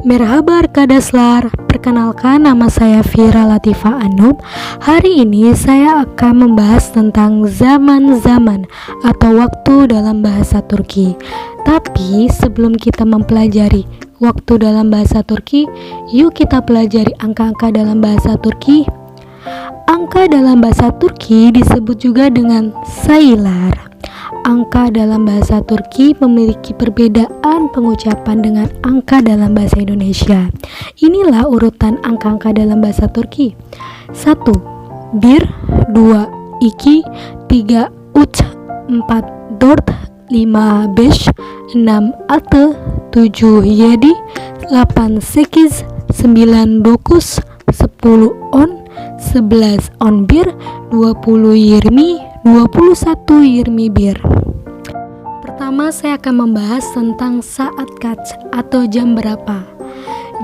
Merhaba Arkadaslar, perkenalkan nama saya Vira Latifah Anub. Hari ini saya akan membahas tentang zaman-zaman atau waktu dalam bahasa Turki. Tapi sebelum kita mempelajari waktu dalam bahasa Turki, yuk kita pelajari angka-angka dalam bahasa Turki. Angka dalam bahasa Turki disebut juga dengan sayılar. Angka dalam bahasa Turki memiliki perbedaan pengucapan dengan angka dalam bahasa Indonesia. Inilah urutan angka-angka dalam bahasa Turki. 1. Bir, 2. İki, 3. Üç, 4. Dört, 5. Beş, 6. Altı, 7. Yedi, 8. Sekiz, 9. Dokuz, 10. On, 11. On bir, 20. Yirmi, 21 Yirmi bir. Pertama saya akan membahas tentang saat kaç atau jam berapa.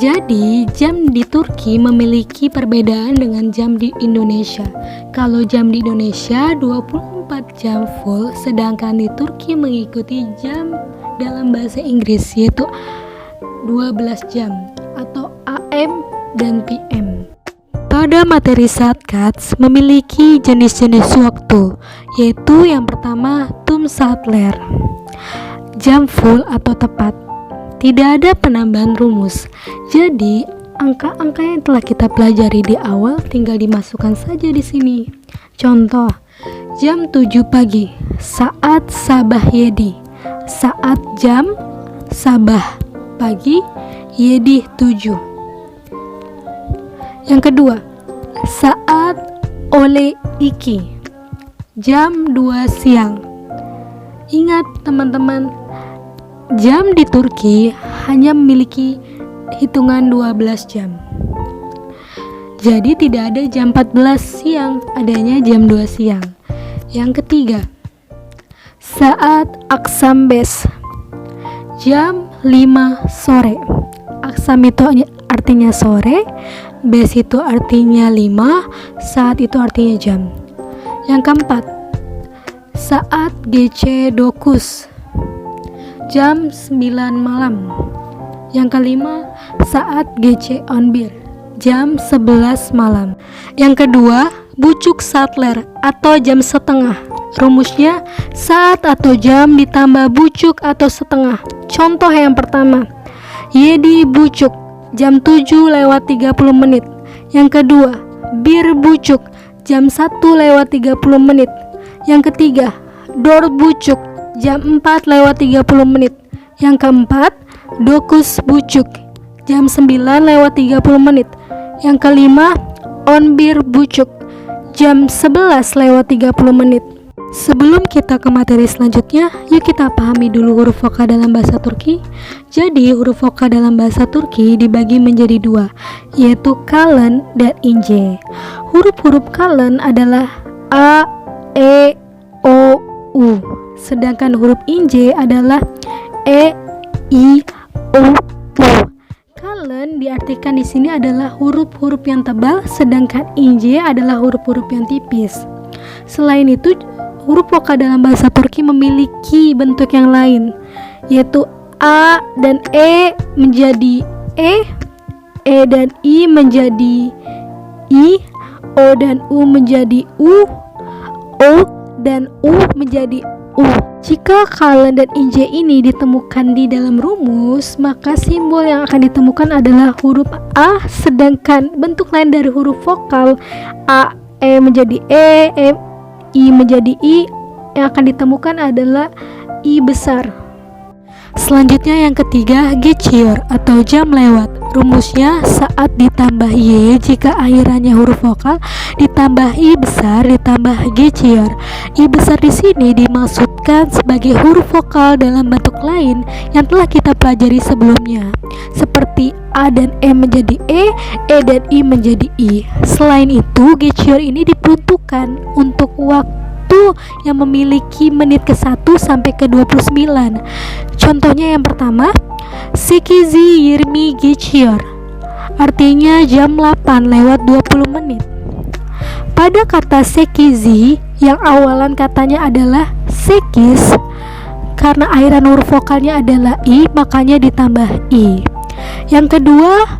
Jadi jam di Turki memiliki perbedaan dengan jam di Indonesia. Kalau jam di Indonesia 24 jam full, sedangkan di Turki mengikuti jam dalam bahasa Inggris yaitu 12 jam atau AM dan PM. Pada materi saat kaç memiliki jenis-jenis waktu, yaitu yang pertama tüm saatler, jam full atau tepat. Tidak ada penambahan rumus. Jadi angka-angka yang telah kita pelajari di awal tinggal dimasukkan saja di sini. Contoh, jam 7 pagi, saat sabah yedi, saat jam sabah pagi yedi 7. Yang kedua, saat oleh iki, jam 2 siang. Ingat teman-teman, jam di Turki hanya memiliki hitungan 12 jam. Jadi tidak ada jam 14 siang, adanya jam 2 siang. Yang ketiga, saat aksam bes, jam 5 sore. Aksam itu artinya sore, bes itu artinya 5, saat itu artinya jam. Yang keempat, saat gece dokus, jam 9 malam. Yang kelima, saat gece onbir, jam 11 malam. Yang kedua, bucuk saatler atau jam setengah. Rumusnya saat atau jam ditambah bucuk atau setengah. Contoh yang pertama, yedi bucuk, jam 7:30 menit. Yang kedua, bir bucuk, jam 1:30 menit. Yang ketiga, dor bucuk, jam 4:30 menit. Yang keempat, dokus bucuk, jam 9:30 menit. Yang kelima, onbir bucuk, jam 11:30 menit. Sebelum kita ke materi selanjutnya, yuk kita pahami dulu huruf vokal dalam bahasa Turki. Jadi huruf vokal dalam bahasa Turki dibagi menjadi dua, yaitu kalın dan ince. Huruf-huruf kalın adalah A, E, O, U. Sedangkan huruf ince adalah E, I, O, U. Kalın diartikan di sini adalah huruf-huruf yang tebal, sedangkan ince adalah huruf-huruf yang tipis. Selain itu, huruf vokal dalam bahasa Turki memiliki bentuk yang lain, yaitu A dan E menjadi E dan I menjadi I, O dan U menjadi U, O dan U menjadi U. Jika kalın dan ince ini ditemukan di dalam rumus, maka simbol yang akan ditemukan adalah huruf A, sedangkan bentuk lain dari huruf vokal A, E menjadi E, I menjadi I, yang akan ditemukan adalah I besar. Selanjutnya yang ketiga, geçiyor atau jam lewat. Rumusnya saat ditambah Y jika akhirannya huruf vokal, ditambah I besar ditambah geçiyor. I besar di sini dimaksudkan sebagai huruf vokal dalam bentuk lain yang telah kita pelajari sebelumnya, seperti A dan E menjadi E dan I menjadi I. Selain itu, geçiyor ini diperuntukkan untuk waktu yang memiliki menit ke-1 sampai ke-29. Contohnya yang pertama, sekizi yirmi geçiyor, artinya jam 8:20 menit. Pada kata sekizi yang awalan katanya adalah sekiz, karena akhiran huruf vokalnya adalah I, makanya ditambah I. Yang kedua,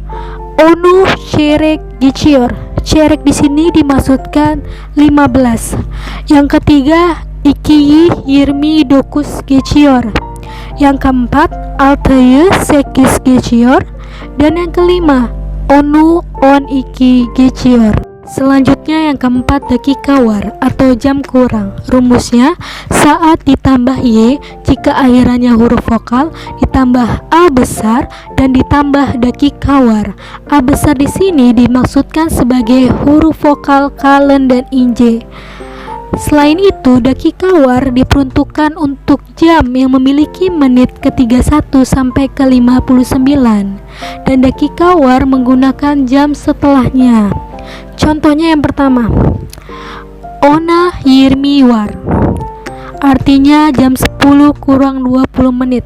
onu cerek gicior. Cerek di sini dimaksudkan 15. Yang ketiga, ikiyi yirmi dokus gicior. Yang keempat, alteye sekis gicior. Dan yang kelima, onu on iki gicior. Selanjutnya yang keempat, dakika war atau jam kurang. Rumusnya saat ditambah y jika akhirannya huruf vokal, ditambah a besar dan ditambah dakika war. A besar di sini dimaksudkan sebagai huruf vokal kalen dan inje. Selain itu, dakika war diperuntukkan untuk jam yang memiliki menit ke-31 sampai ke-59 dan dakika war menggunakan jam setelahnya. Contohnya yang pertama, ona yirmi war, artinya jam 10 kurang 20 menit.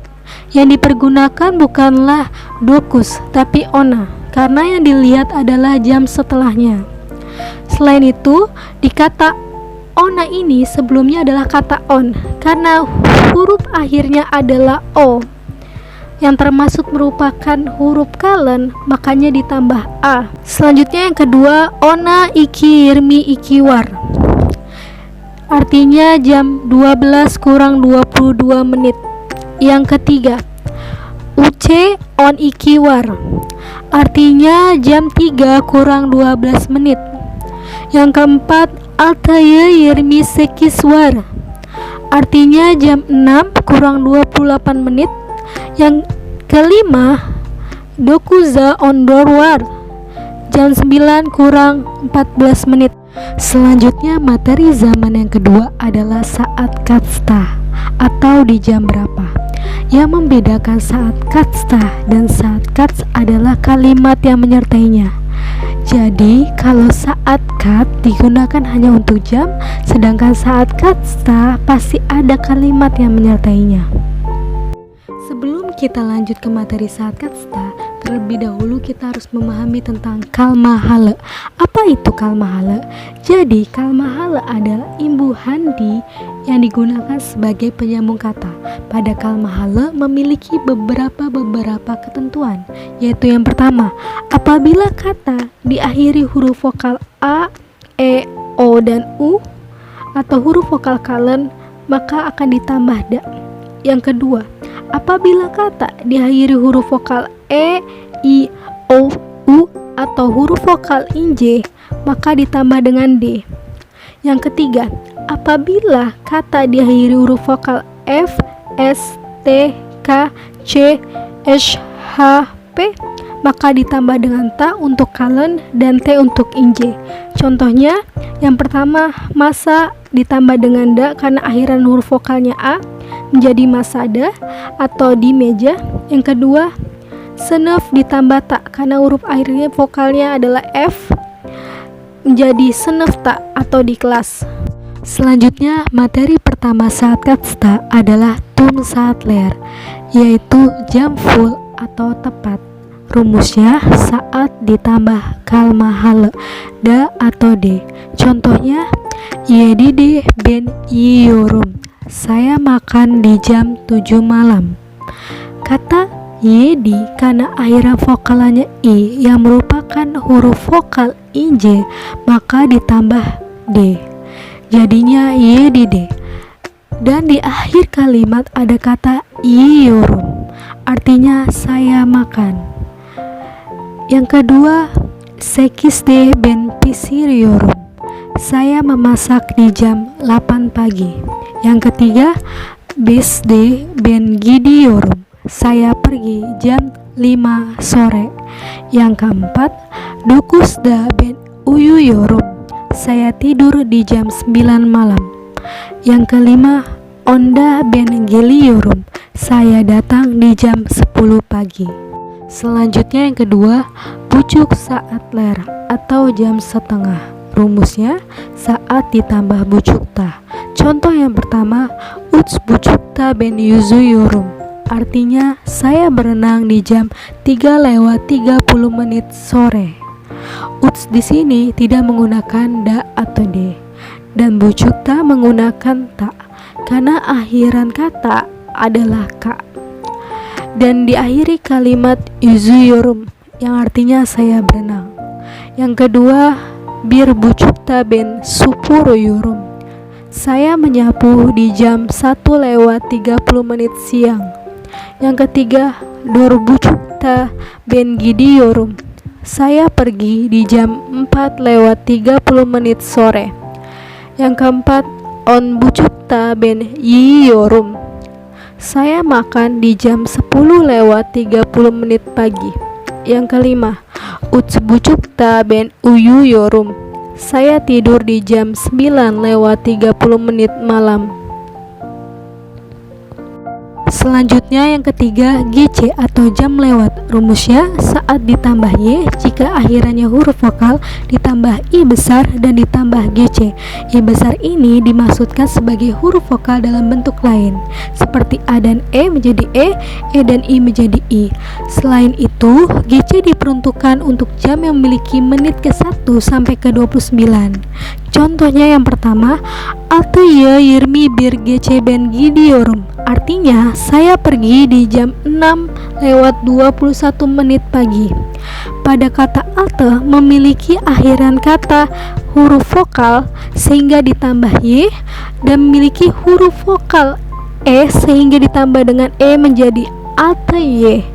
Yang dipergunakan bukanlah dokus tapi ona, karena yang dilihat adalah jam setelahnya. Selain itu, di kata ona ini sebelumnya adalah kata on, karena huruf akhirnya adalah o yang termasuk merupakan huruf kalen, makanya ditambah a. Selanjutnya yang kedua, ona iki yirmi iki war, artinya jam 12 kurang 22 menit. Yang ketiga, uce on iki war, artinya jam 3 kurang 12 menit. Yang keempat, alteye yirmi sekis war, artinya jam 6 kurang 28 menit. Yang kelima, dokuza ondor war, jam 9 kurang 14 menit. Selanjutnya materi zaman yang kedua adalah saat katsta atau di jam berapa. Yang membedakan saat katsta dan saat kats adalah kalimat yang menyertainya. Jadi kalau saat kat digunakan hanya untuk jam, sedangkan saat katsta pasti ada kalimat yang menyertainya. Sebelum kita lanjut ke materi saat katsta, terlebih dahulu kita harus memahami tentang kalmahale. Apa itu kalmahale? Jadi kalmahale adalah imbuhan di yang digunakan sebagai penyambung kata. Pada kalmahale memiliki beberapa ketentuan, yaitu yang pertama, apabila kata diakhiri huruf vokal a, e, o, dan u atau huruf vokal kalen, maka akan ditambah da. Yang kedua, apabila kata diakhiri huruf vokal e, i, o, u atau huruf vokal inje, maka ditambah dengan d. Yang ketiga, apabila kata diakhiri huruf vokal f, s, t, k, c, sh, h, p, maka ditambah dengan ta untuk kalen dan t untuk inje. Contohnya, yang pertama, masa ditambah dengan da karena akhiran huruf vokalnya a menjadi masada atau di meja. Yang kedua, senef ditambah ta karena huruf akhirnya vokalnya adalah f menjadi senef ta atau di kelas. Selanjutnya, materi pertama saat katsta adalah tum saat ler, yaitu jam full atau tepat. Rumusnya saat ditambah kalmahale da atau d. Contohnya, yedide ben yiyorum, saya makan di jam 7 malam. Kata yedi karena akhiran vokalnya i yang merupakan huruf vokal inje, maka ditambah d. Jadinya yedide. Dan di akhir kalimat ada kata yiyorum, artinya saya makan. Yang kedua, sekisde ben pisiriorum, saya memasak di jam 8 pagi. Yang ketiga, bisde ben gidiorum, saya pergi jam 5 sore. Yang keempat, dokusda ben uyuyorum, saya tidur di jam 9 malam. Yang kelima, onda ben geliorum, saya datang di jam 10 pagi. Selanjutnya yang kedua, bucuk saat ler atau jam setengah. Rumusnya saat ditambah bucuk ta. Contoh yang pertama, uts bucuk ta ben yuzuyorum, artinya saya berenang di jam 3:30 menit sore. Uts di sini tidak menggunakan da atau d, dan bucuk ta menggunakan ta karena akhiran kata adalah ka. dan diakhiri kalimat yuzuyorum yang artinya saya berenang. Yang kedua, bir bucukta ben supuruyurum. Saya menyapu di jam 1:30 siang. Yang ketiga, dor bucukta ben gidiyorum. Saya pergi di jam 4:30 sore. Yang keempat, on bucukta ben yiyorum. Saya makan di jam 10:30 pagi. Yang kelima, uts bucukta ben uyuyorum. Saya tidur di jam 9:30 malam. Selanjutnya yang ketiga, GC atau jam lewat. Rumusnya, saat ditambah Y jika akhirannya huruf vokal ditambah I besar dan ditambah GC. I besar ini dimaksudkan sebagai huruf vokal dalam bentuk lain, seperti A dan E menjadi E dan I menjadi I. Selain itu, GC diperuntukkan untuk jam yang memiliki menit ke-1 sampai ke-29. Contohnya yang pertama, Altıya yirmi bir GC ben gidiyorum. Artinya, saya pergi di jam 6:21 pagi. Pada kata alte memiliki akhiran kata huruf vokal sehingga ditambah Y dan memiliki huruf vokal E sehingga ditambah dengan E menjadi altıya.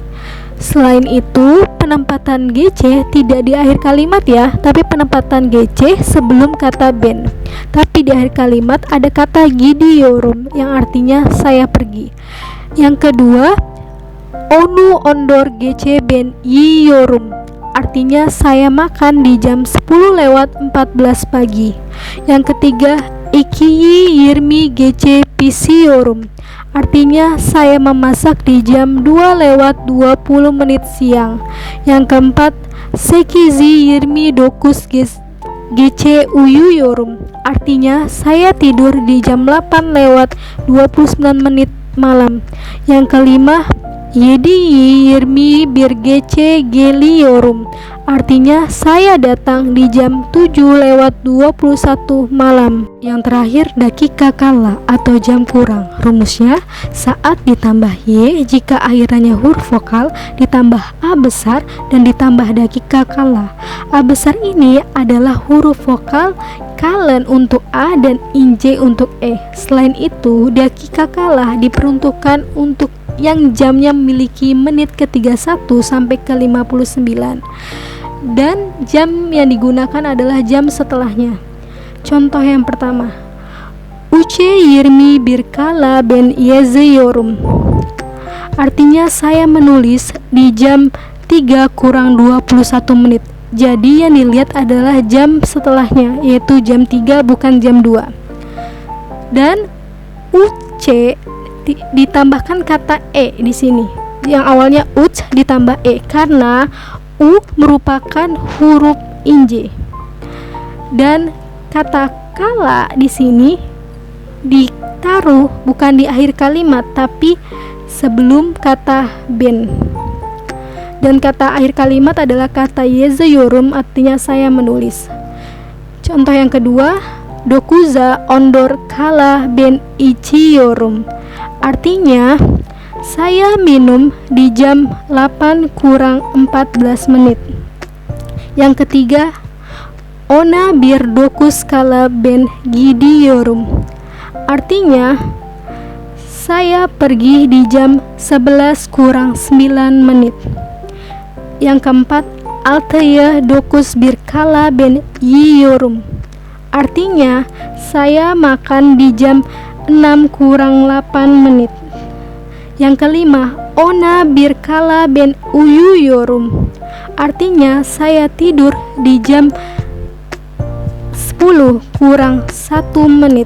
Selain itu, penempatan GC tidak di akhir kalimat ya, tapi penempatan GC sebelum kata ben. Tapi di akhir kalimat ada kata gidiyorum yang artinya saya pergi. Yang kedua, onu ondor GC ben yiyorum. Artinya saya makan di jam 10:14 pagi. Yang ketiga, ikiyi yirmi GC pisiyorum. Artinya saya memasak di jam 2:20 siang. Yang keempat, sekizi yirmi dokuz GC uyuyorum. Artinya saya tidur di jam 8:29 malam. Yang kelima, yedi yirmi bir GC geliyorum. Artinya saya datang di jam 7:21 malam. Yang terakhir, dakika kala atau jam kurang. Rumusnya, saat ditambah Y jika akhirannya huruf vokal ditambah A besar dan ditambah dakika kala. A besar ini adalah huruf vokal, kalen untuk A dan inj untuk E. Selain itu, dakika kala diperuntukkan untuk yang jamnya memiliki menit ke-31 sampai ke-59. Dan jam yang digunakan adalah jam setelahnya. Contoh yang pertama, Uce yirmi bir kala ben yazıyorum. Artinya saya menulis di jam 3:21. Jadi yang dilihat adalah jam setelahnya, yaitu jam 3 bukan jam 2. Dan Uce ditambahkan kata E di sini. Yang awalnya uc ditambah E karena U merupakan huruf inj. Dan kata kala di sini ditaruh bukan di akhir kalimat tapi sebelum kata ben. Dan kata akhir kalimat adalah kata yazıyorum, artinya saya menulis. Contoh yang kedua, dokuza ondor kala ben içiyorum. Artinya saya minum di jam 8:14. Yang ketiga, ona bir dokuz kala ben gidiyorum. Artinya saya pergi di jam 11:09. Yang keempat, altıya dokuz bir kala ben yiyorum. Artinya saya makan di jam 6:08. Yang kelima, ona bir kala ben uyuyorum. Artinya saya tidur di jam 10:01.